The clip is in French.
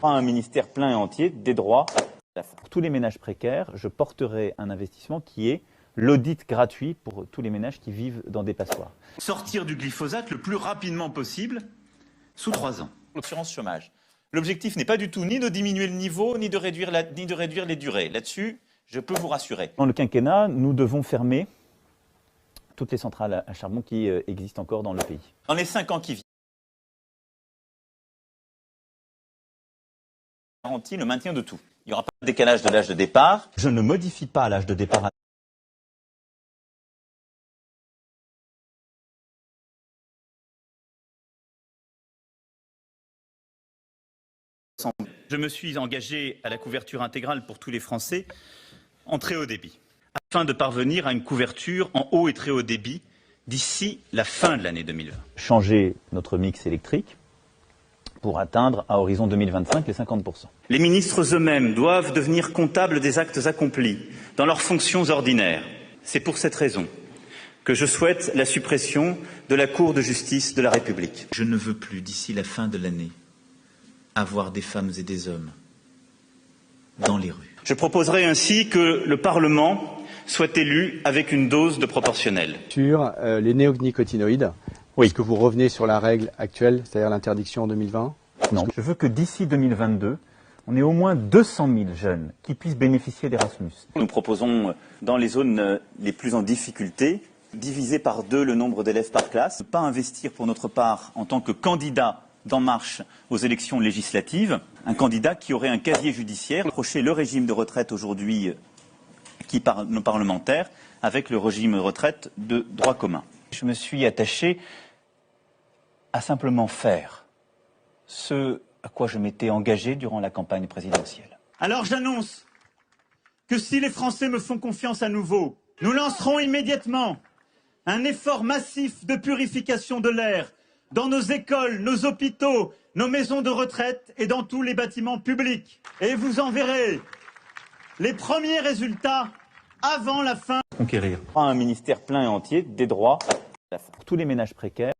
Un ministère plein et entier des droits. Pour tous les ménages précaires, je porterai un investissement qui est l'audit gratuit pour tous les ménages qui vivent dans des passoires. Sortir du glyphosate le plus rapidement possible, sous 3 ans. L'assurance chômage. L'objectif n'est pas du tout ni de diminuer le niveau, ni de réduire les durées. Là-dessus, je peux vous rassurer. Dans le quinquennat, nous devons fermer toutes les centrales à charbon qui existent encore dans le pays. Dans les 5 ans qui viennent, garantit le maintien de tout. Il n'y aura pas de décalage de l'âge de départ. Je ne modifie pas l'âge de départ. Je me suis engagé à la couverture intégrale pour tous les Français en très haut débit, afin de parvenir à une couverture en haut et très haut débit d'ici la fin de l'année 2020. Changer notre mix électrique pour atteindre à horizon 2025 les 50%. Les ministres eux-mêmes doivent devenir comptables des actes accomplis dans leurs fonctions ordinaires. C'est pour cette raison que je souhaite la suppression de la Cour de justice de la République. Je ne veux plus, d'ici la fin de l'année, avoir des femmes et des hommes dans les rues. Je proposerai ainsi que le Parlement soit élu avec une dose de proportionnelle. Sur les néonicotinoïdes, est-ce que vous revenez sur la règle actuelle, c'est-à-dire l'interdiction en 2020 ? Non. Je veux que d'ici 2022, on ait au moins 200 000 jeunes qui puissent bénéficier d'Erasmus. Nous proposons, dans les zones les plus en difficulté, diviser par 2 le nombre d'élèves par classe. Ne pas investir pour notre part en tant que candidat d'En Marche aux élections législatives, un candidat qui aurait un casier judiciaire, approcher le régime de retraite aujourd'hui qui par nos parlementaires avec le régime de retraite de droit commun. Je me suis attaché à simplement faire ce à quoi je m'étais engagé durant la campagne présidentielle. Alors j'annonce que si les Français me font confiance à nouveau, nous lancerons immédiatement un effort massif de purification de l'air dans nos écoles, nos hôpitaux, nos maisons de retraite et dans tous les bâtiments publics. Et vous en verrez les premiers résultats avant la fin. Un ministère plein et entier des droits. Pour tous les ménages précaires,